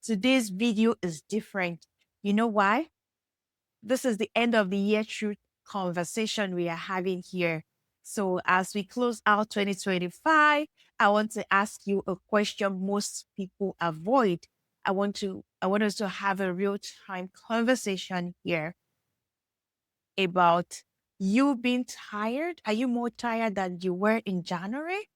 Today's video is different. You know why? This is the end of the year truth conversation we are having here. So as we close out 2025, I want to ask you a question most people avoid. I want us to have a real-time conversation here about you being tired. Are you more tired than you were in January?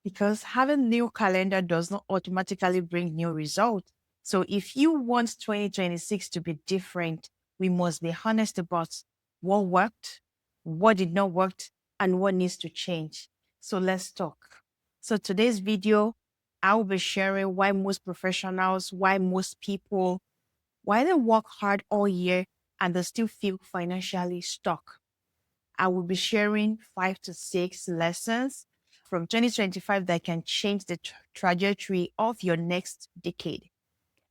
Because having new calendar does not automatically bring new results. So if you want 2026 to be different, we must be honest about what worked, what did not work, and what needs to change. So let's talk. So today's video, I will be sharing why most professionals, why most people, why they work hard all year and they still feel financially stuck. I will be sharing 5 to 6 lessons from 2025 that can change the trajectory of your next decade.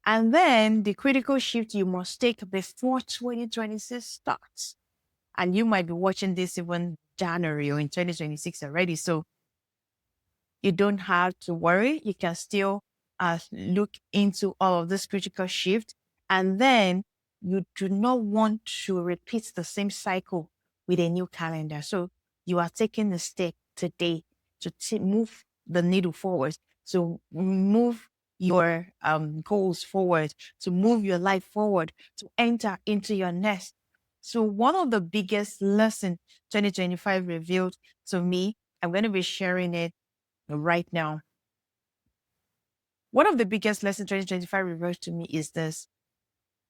And then the critical shift you must take before 2026 starts. And you might be watching this even January or in 2026 already. So you don't have to worry. You can still look into all of this critical shift. And then you do not want to repeat the same cycle with a new calendar. So you are taking the step today to move the needle forward, to move your goals forward, to move your life forward, to enter into your nest. So one of the biggest lessons 2025 revealed to me, I'm going to be sharing it right now. One of the biggest lessons 2025 revealed to me is this.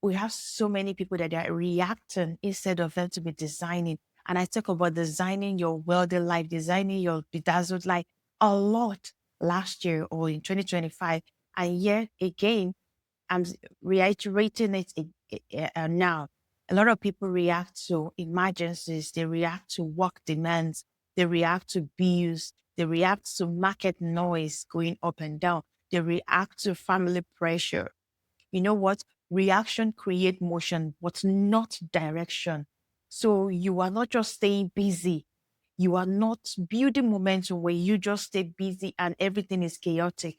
We have so many people that are reacting instead of them to be designing. And I talk about designing your wealthy life, designing your bedazzled life a lot last year or in 2025. And yet again, I'm reiterating it now. A lot of people react to emergencies, they react to work demands, they react to bills, they react to market noise going up and down, they react to family pressure. You know what? Reaction create motion, but not direction. So you are not just staying busy. You are not building momentum where you just stay busy and everything is chaotic.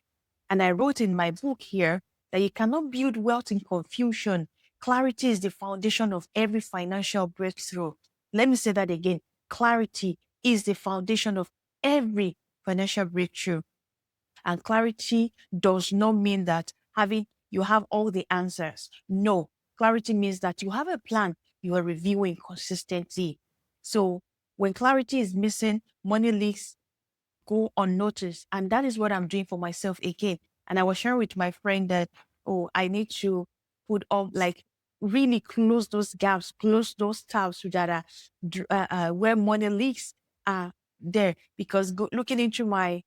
And I wrote in my book here that you cannot build wealth in confusion. Clarity is the foundation of every financial breakthrough. Let me say that again. Clarity is the foundation of every financial breakthrough. And clarity does not mean that you have all the answers. No, clarity means that you have a plan you are reviewing consistently. So when clarity is missing, money leaks go unnoticed. And that is what I'm doing for myself again. And I was sharing with my friend that, oh, I need to put up, like, really close those gaps, close those tabs so that where money leaks are there. Because looking into my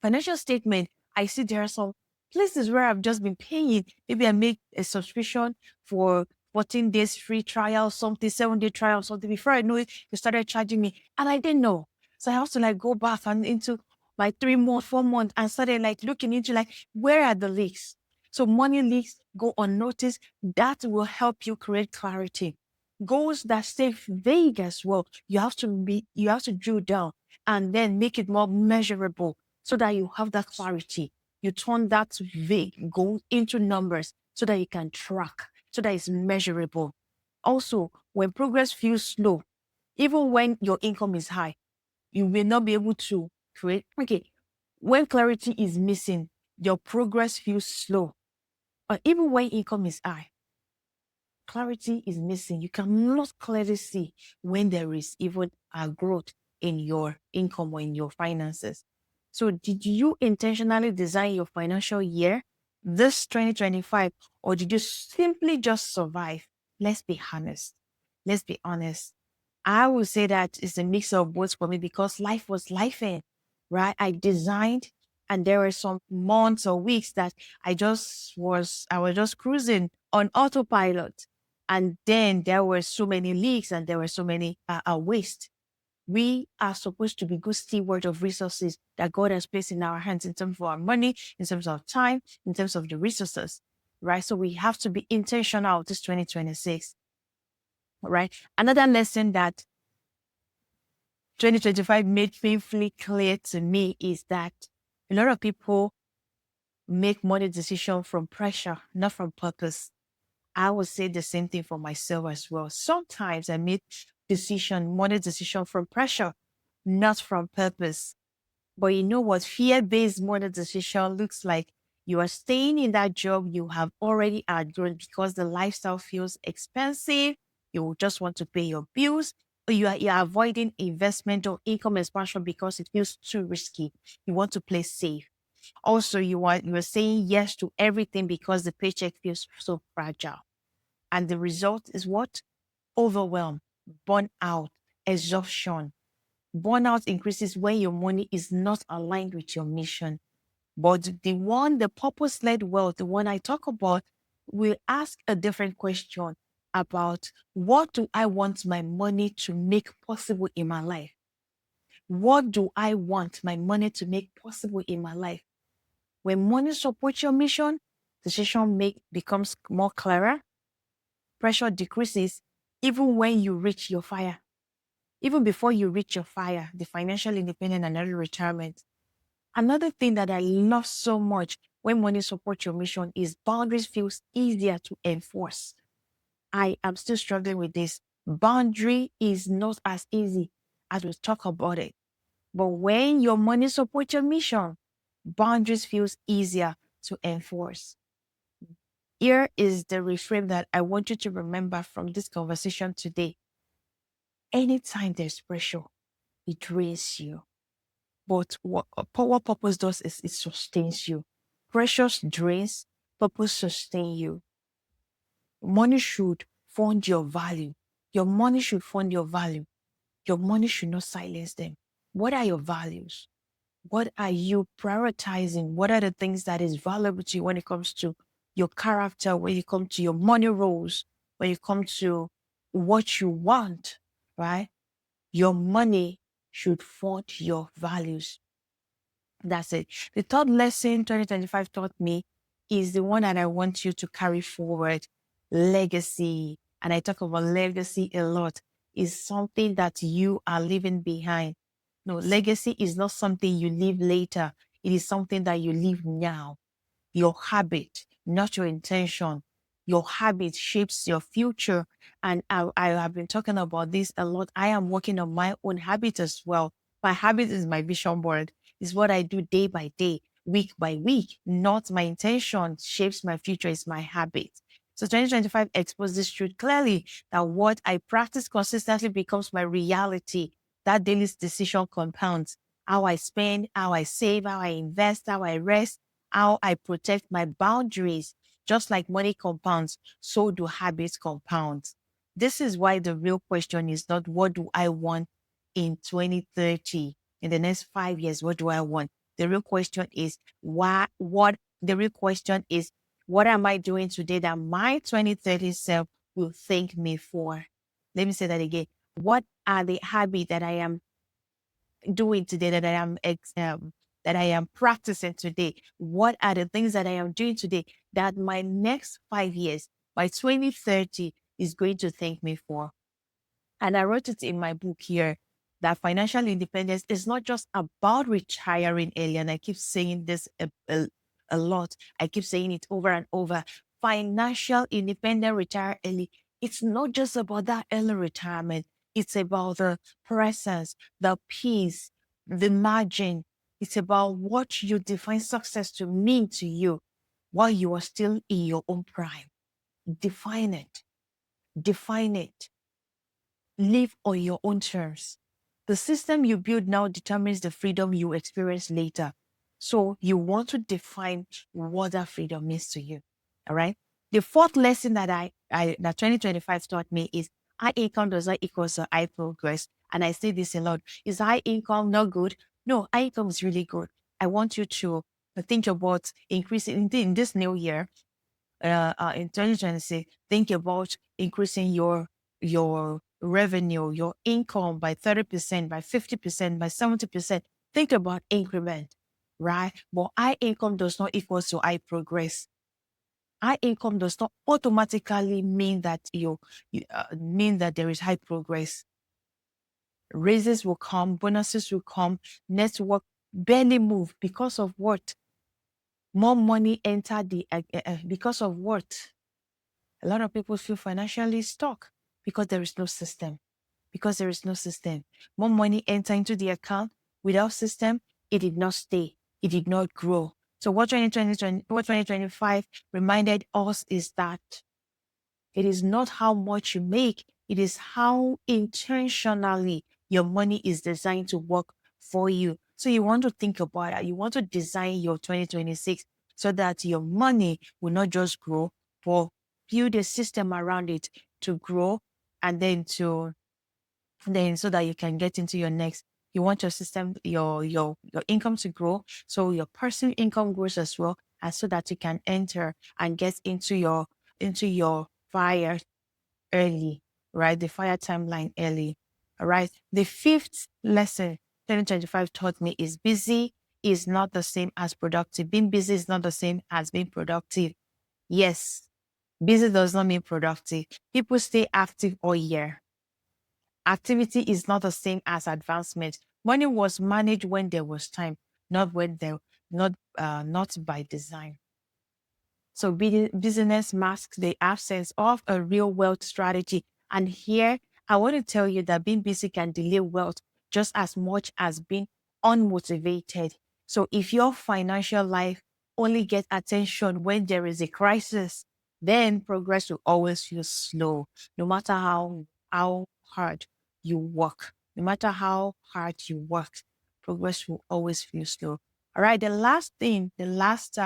financial statement, I see there are some places where I've just been paying. Maybe I make a subscription for 14 days free trial, something, 7-day trial, something. Before I know it, they started charging me. And I didn't know. So I have to go back and into my 3 month, 4 month and started looking into where are the leaks? So money leaks go unnoticed. That will help you create clarity. Goals that stay vague as well. You have to drill down and then make it more measurable so that you have that clarity. You turn that vague goal into numbers so that you can track, so that it's measurable. Also, when progress feels slow, even when your income is high, you may not be able to create. Okay, when clarity is missing, your progress feels slow. Or even when income is high, clarity is missing. You cannot clearly see when there is even a growth in your income or in your finances. So did you intentionally design your financial year this 2025, or did you simply just survive? Let's be honest. Let's be honest. I would say that it's a mix of both for me because life was life in, right? I designed and there were some months or weeks that I was just cruising on autopilot. And then there were so many leaks and there were so many waste. We are supposed to be good stewards of resources that God has placed in our hands in terms of our money, in terms of time, in terms of the resources, right? So we have to be intentional this 2026, right? Another lesson that 2025 made painfully clear to me is that a lot of people make money decision from pressure, not from purpose. I would say the same thing for myself as well. Sometimes I make money decision from pressure, not from purpose. But you know what? Fear-based money decision looks like you are staying in that job you have already outgrown because the lifestyle feels expensive. You just want to pay your bills, or you're avoiding investment or income expansion because it feels too risky. You want to play safe. Also, you're saying yes to everything because the paycheck feels so fragile. And the result is what? Overwhelm, burnout, exhaustion. Burnout increases when your money is not aligned with your mission. But the purpose-led wealth, the one I talk about, will ask a different question about what do I want my money to make possible in my life? What do I want my money to make possible in my life? When money supports your mission, decision make becomes more clearer, pressure decreases even when you reach your fire. Even before you reach your fire, the financial independence and early retirement. Another thing that I love so much when money supports your mission is boundaries feels easier to enforce. I am still struggling with this. Boundary is not as easy as we talk about it. But when your money supports your mission, boundaries feels easier to enforce. Here is the reframe that I want you to remember from this conversation today. Anytime there's pressure, it drains you. But what purpose does is it sustains you. Precious drains, purpose sustain you. Money should fund your value. Your money should fund your value. Your money should not silence them. What are your values? What are you prioritizing? What are the things that is valuable to you when it comes to your character, when you come to your money roles, when you come to what you want, right? Your money should fund your values. That's it. The third lesson 2025 taught me is the one that I want you to carry forward. Legacy. And I talk about legacy a lot. Is something that you are leaving behind. No, legacy is not something you leave later. It is something that you live now. Your habit, not your intention. Your habit shapes your future. And I have been talking about this a lot. I am working on my own habit as well. My habit is my vision board. It's what I do day by day, week by week. Not my intention shapes my future. It's my habit. So 2025 exposed this truth clearly that what I practice consistently becomes my reality. That daily decision compounds. How I spend, how I save, how I invest, how I rest, how I protect my boundaries. Just like money compounds, so do habits compound. This is why the real question is not what do I want in 2030, in the next 5 years, what do I want? The real question is the real question is what am I doing today that my 2030 self will thank me for? Let me say that again. What are the habits that I am doing today, that I am practicing today? What are the things that I am doing today that my next 5 years, by 2030, is going to thank me for? And I wrote it in my book here that financial independence is not just about retiring early. And I keep saying this a lot. I keep saying it over and over. Financial independence, retire early. It's not just about that early retirement. It's about the presence, the peace, the margin. It's about what you define success to mean to you while you are still in your own prime. Define it. Define it. Live on your own terms. The system you build now determines the freedom you experience later. So you want to define what that freedom means to you. All right. The fourth lesson that that 2025 taught me is high income does not equal to high progress. And I say this a lot. Is high income not good? No, high income is really good. I want you to think about increasing in this new year, in 2026, think about increasing your revenue, your income by 30%, by 50%, by 70%. Think about increment, right? But high income does not equal to high progress. High income does not automatically mean that mean that there is high progress. Raises will come, bonuses will come, network barely move because of what? More money enter because of what? A lot of people feel financially stuck because there is no system. Because there is no system. More money enter into the account without system, it did not stay. It did not grow. So what 2025 reminded us is that it is not how much you make, it is how intentionally your money is designed to work for you. So you want to think about it. You want to design your 2026 so that your money will not just grow, but build a system around it to grow and then so that you can get into your next. You want your system, your income to grow, so your personal income grows as well, and so that you can enter and get into your fire early, right? The fire timeline early. All right. The fifth lesson 2025 taught me is busy is not the same as productive. Being busy is not the same as being productive. Yes, busy does not mean productive. People stay active all year. Activity is not the same as advancement. Money was managed when there was time, not when there not by design. So business masks the absence of a real wealth strategy. And here, I want to tell you that being busy can delay wealth just as much as being unmotivated. So if your financial life only gets attention when there is a crisis, then progress will always feel slow, no matter how hard you work. No matter how hard you work, progress will always feel slow. All right, the last thing, the last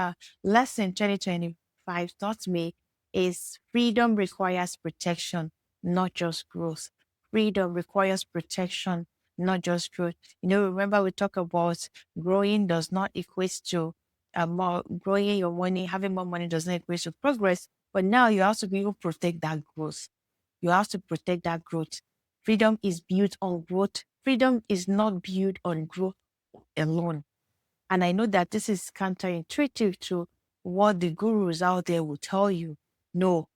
lesson 2025 taught me is freedom requires protection, not just growth. Freedom requires protection, not just growth. Remember we talk about growing does not equate to more growing your money, having more money does not equate to progress. But now you have to be able to protect that growth. You have to protect that growth. Freedom is built on growth. Freedom is not built on growth alone. And I know that this is counterintuitive to what the gurus out there will tell you. No,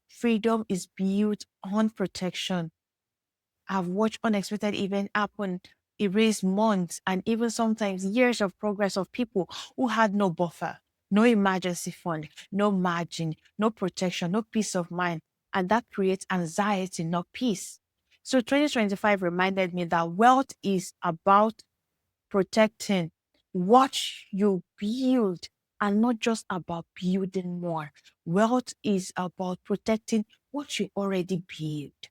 freedom is built on protection. I've watched unexpected events happen, erase months and even sometimes years of progress of people who had no buffer, no emergency fund, no margin, no protection, no peace of mind. And that creates anxiety, not peace. So 2025 reminded me that wealth is about protecting what you build and not just about building more. Wealth is about protecting what you already built.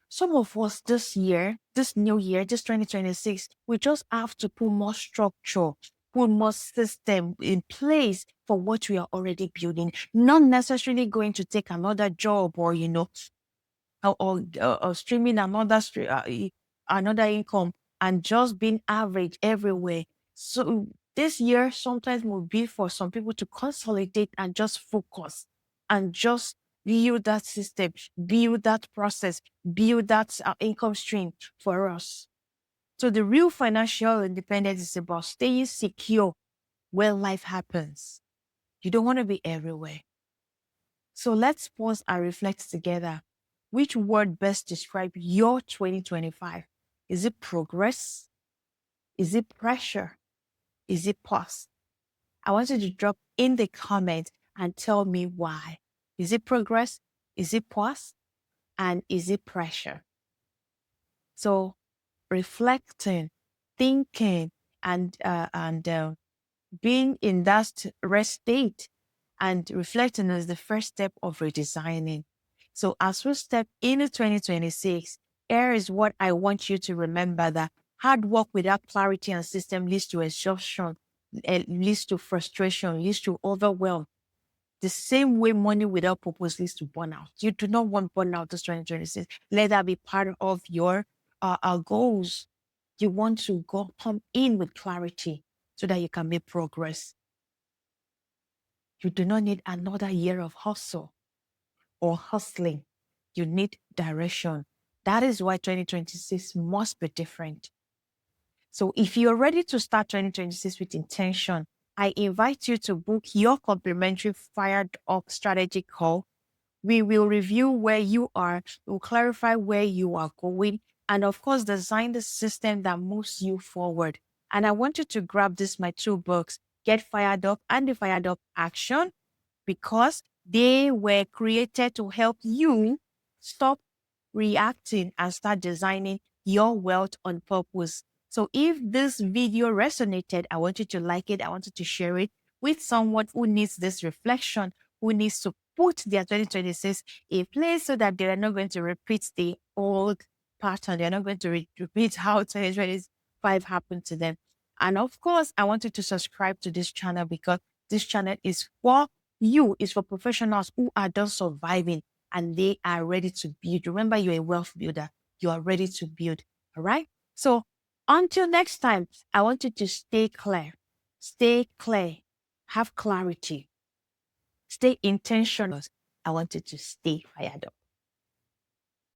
Some of us this year, this new year, this 2026, we just have to put more structure, put more system in place for what we are already building. Not necessarily going to take another job or, or streaming another income and just being average everywhere. So this year sometimes will be for some people to consolidate and just focus and just build that system, build that process, build that income stream for us. So the real financial independence is about staying secure when life happens. You don't want to be everywhere. So let's pause and reflect together. Which word best describe your 2025? Is it progress? Is it pressure? Is it pause? I want you to drop in the comment and tell me why. Is it progress? Is it pause? And is it pressure? So reflecting, thinking, and being in that rest state and reflecting is the first step of redesigning. So as we step into 2026, here is what I want you to remember: that hard work without clarity and system leads to exhaustion, leads to frustration, leads to overwhelm. The same way money without purpose leads to burnout. You do not want burnout this 2026. Let that be part of your goals. You want to come in with clarity so that you can make progress. You do not need another year of hustle or hustling. You need direction. That is why 2026 must be different. So if you're ready to start 2026 with intention, I invite you to book your complimentary Fired Up Strategy call. We will review where you are, we'll clarify where you are going, and of course, design the system that moves you forward. And I want you to grab my two books, Get Fired Up and the Fired Up Action, because they were created to help you stop reacting and start designing your wealth on purpose. So if this video resonated, I want you to like it. I want you to share it with someone who needs this reflection, who needs to put their 2026 in place so that they are not going to repeat the old pattern. They're not going to repeat how 2025 happened to them. And of course, I want you to subscribe to this channel, because this channel is for you, is for professionals who are done surviving and they are ready to build. Remember, you're a wealth builder. You are ready to build. All right. So until next time, I want you to stay clear, have clarity, stay intentional. I want you to stay fired up.